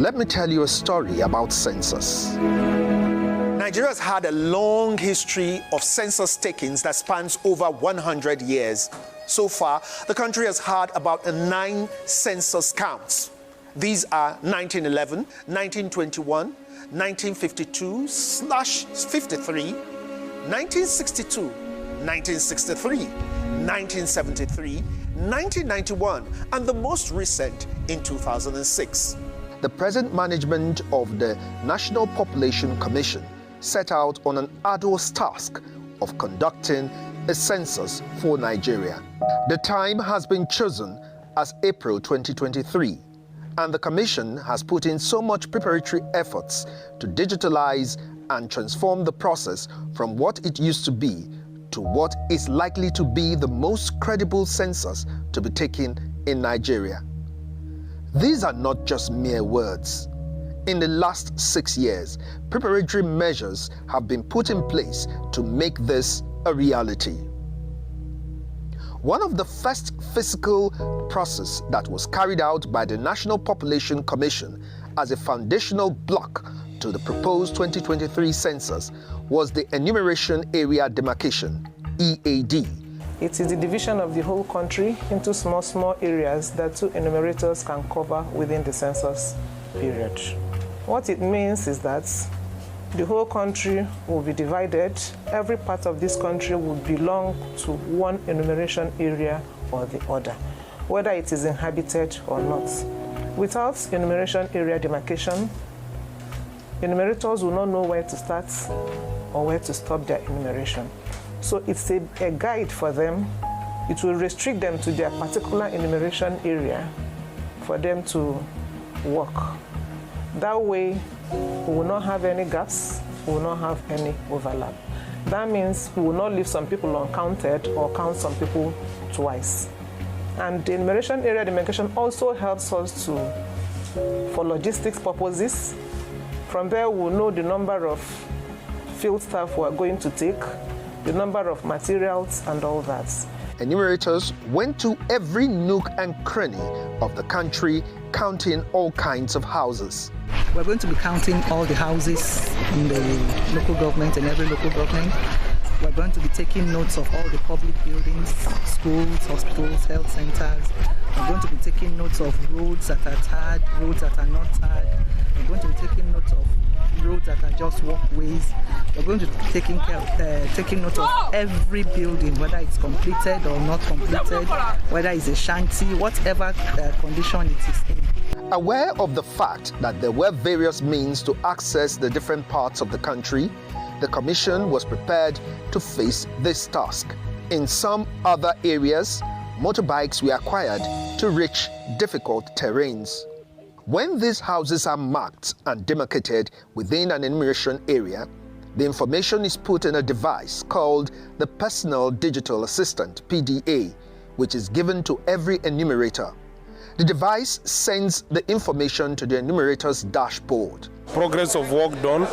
Let me tell you a story about census. Nigeria has had a long history of census takings that spans over 100 years. So far, the country has had about 9 census counts. These are 1911, 1921, 1952/53, 1962, 1963, 1973, 1991, and the most recent in 2006. The present management of the National Population Commission set out on an arduous task of conducting a census for Nigeria. The time has been chosen as April 2023, and the Commission has put in so much preparatory efforts to digitalize and transform the process from what it used to be to what is likely to be the most credible census to be taken in Nigeria. These are not just mere words. In the last 6 years, preparatory measures have been put in place to make this a reality. One of the first physical process that was carried out by the National Population Commission as a foundational block to the proposed 2023 census was the Enumeration Area Demarcation, EAD. It is the division of the whole country into small areas that 2 enumerators can cover within the census period. What it means is that the whole country will be divided. Every part of this country will belong to one enumeration area or the other, whether it is inhabited or not. Without enumeration area demarcation, enumerators will not know where to start or where to stop their enumeration. So it's a guide for them. It will restrict them to their particular enumeration area for them to work. That way, we will not have any gaps, we will not have any overlap. That means we will not leave some people uncounted or count some people twice. And the enumeration area demarcation also helps us for logistics purposes. From there, we will know the number of field staff we are going to take, the number of materials and all that. Enumerators went to every nook and cranny of the country, counting all kinds of houses. We're going to be counting all the houses in the local government and every local government. We're going to be taking notes of all the public buildings, schools, hospitals, health centers. We're going to be taking notes of roads that are tarred, roads that are not tarred. We're going to be taking notes of roads that are just walkways. We're going to be taking note of every building, whether it's completed or not completed, whether it's a shanty, whatever condition it is in. Aware of the fact that there were various means to access the different parts of the country, the Commission was prepared to face this task. In some other areas, motorbikes were acquired to reach difficult terrains. When these houses are marked and demarcated within an enumeration area, the information is put in a device called the Personal Digital Assistant, PDA, which is given to every enumerator. The device sends the information to the enumerator's dashboard. Progress of work done,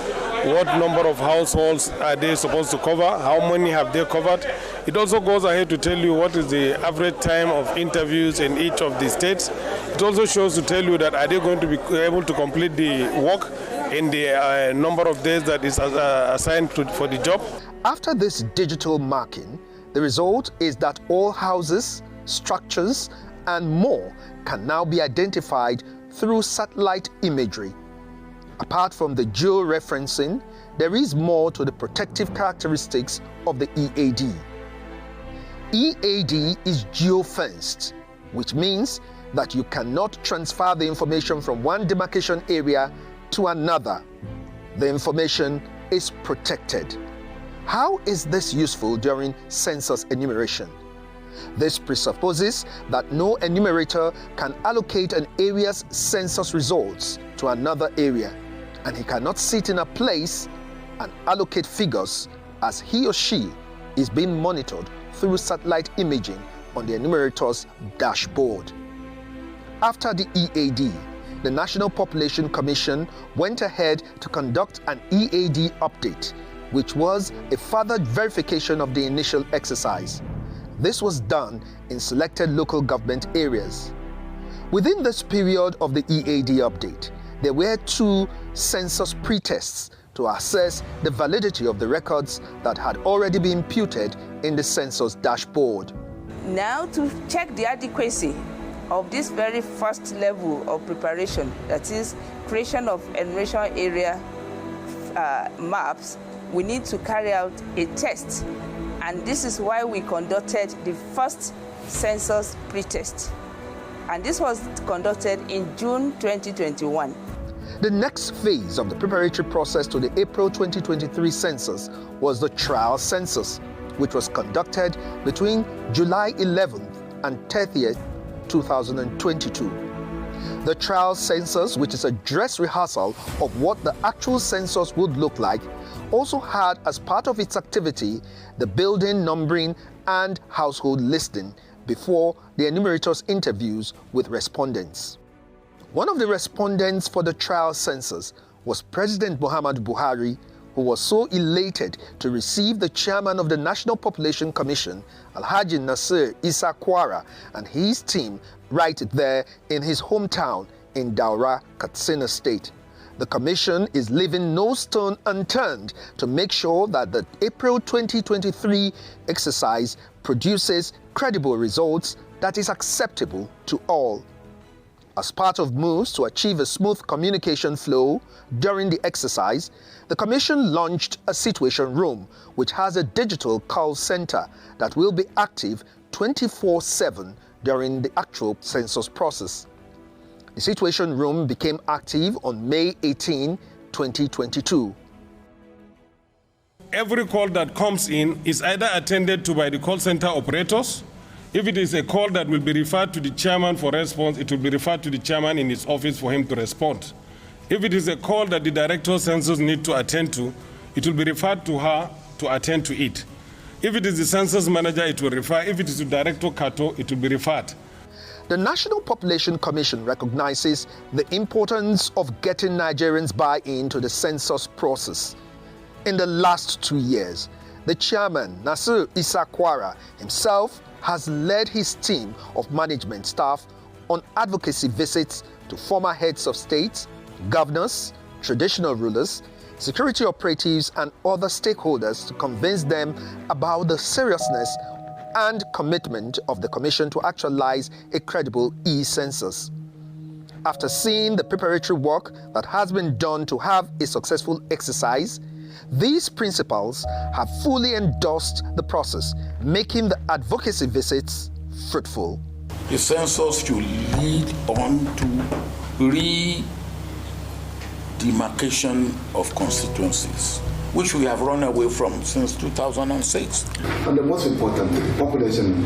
what number of households are they supposed to cover, how many have they covered. It also goes ahead to tell you what is the average time of interviews in each of the states. It also shows to tell you that are they going to be able to complete the work in the number of days that is assigned for the job. After this digital marking, the result is that all houses, structures, and more can now be identified through satellite imagery. Apart from the georeferencing, there is more to the protective characteristics of the EAD. EAD is geofenced, which means that you cannot transfer the information from one demarcation area to another. The information is protected. How is this useful during census enumeration? This presupposes that no enumerator can allocate an area's census results to another area, and he cannot sit in a place and allocate figures as he or she is being monitored through satellite imaging on the enumerator's dashboard. After the EAD, the National Population Commission went ahead to conduct an EAD update, which was a further verification of the initial exercise. This was done in selected local government areas. Within this period of the EAD update, there were 2 census pretests to assess the validity of the records that had already been imputed in the census dashboard. Now, to check the adequacy of this very first level of preparation, that is creation of enumeration area maps, we need to carry out a test. And this is why we conducted the first census pretest. And this was conducted in June 2021. The next phase of the preparatory process to the April 2023 census was the trial census, which was conducted between July 11th and 30th, 2022. The trial census, which is a dress rehearsal of what the actual census would look like, also had as part of its activity the building numbering and household listing before the enumerators' interviews with respondents. One of the respondents for the trial census was President Muhammadu Buhari, who was so elated to receive the chairman of the National Population Commission, Alhaji Nasir Isa Kwara, and his team right there in his hometown in Daura, Katsina State. The commission is leaving no stone unturned to make sure that the April 2023 exercise produces credible results that is acceptable to all. As part of moves to achieve a smooth communication flow during the exercise, the Commission launched a situation room which has a digital call center that will be active 24/7 during the actual census process. The situation room became active on May 18, 2022. Every call that comes in is either attended to by the call center operators. If it is a call that will be referred to the chairman for response, it will be referred to the chairman in his office for him to respond. If it is a call that the director of census need to attend to, it will be referred to her to attend to it. If it is the census manager, it will refer. If it is the director Kato, it will be referred. The National Population Commission recognizes the importance of getting Nigerians buy-in to the census process. In the last 2 years, the chairman, Nasir Isa Kwara, himself has led his team of management staff on advocacy visits to former heads of states, governors, traditional rulers, security operatives, and other stakeholders to convince them about the seriousness and commitment of the Commission to actualize a credible e-census. After seeing the preparatory work that has been done to have a successful exercise, these principals have fully endorsed the process, making the advocacy visits fruitful. The census should lead on to redemarcation of constituencies, which we have run away from since 2006. And the most important thing, population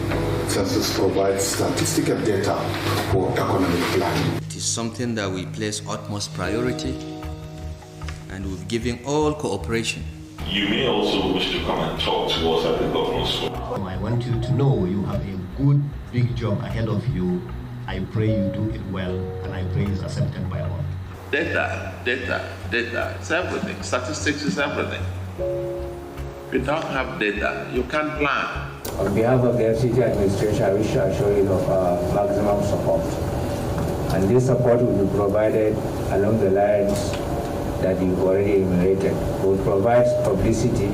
census provides statistical data for economic planning. It is something that we place utmost priority, and we've given all cooperation. You may also wish to come and talk to us at the Governor's Forum. I want you to know you have a good, big job ahead of you. I pray you do it well, and I pray it's accepted by all. Data, it's everything. Statistics is everything. If you don't have data, you can't plan. On behalf of the FCT administration, I wish to assure you of maximum support. And this support will be provided along the lines that you've already enumerated. We'll provide publicity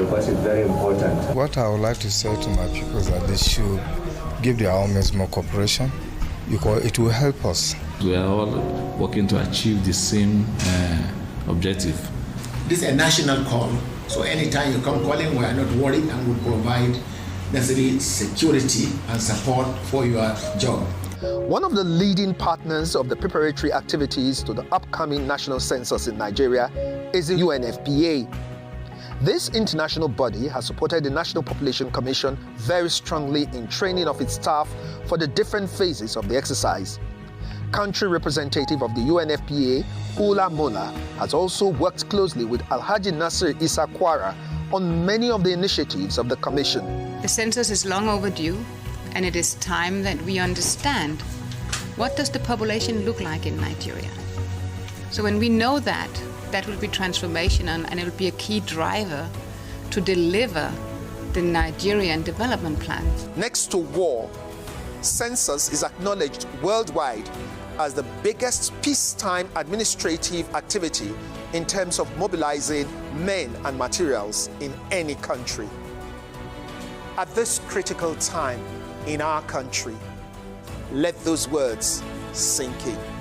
because it's very important. What I would like to say to my people is that they should give their homies more cooperation because it will help us. We are all working to achieve the same objective. This is a national call, so anytime you come calling, we are not worried and will provide necessary security and support for your job. One of the leading partners of the preparatory activities to the upcoming national census in Nigeria is the UNFPA. This international body has supported the National Population Commission very strongly in training of its staff for the different phases of the exercise. Country representative of the UNFPA, Ula Mola, has also worked closely with Alhaji Nasir Isa Kwara on many of the initiatives of the Commission. The census is long overdue, and it is time that we understand what does the population look like in Nigeria. So when we know that, that will be transformational and it will be a key driver to deliver the Nigerian development plan. Next to war, census is acknowledged worldwide as the biggest peacetime administrative activity in terms of mobilizing men and materials in any country. At this critical time in our country, let those words sink in.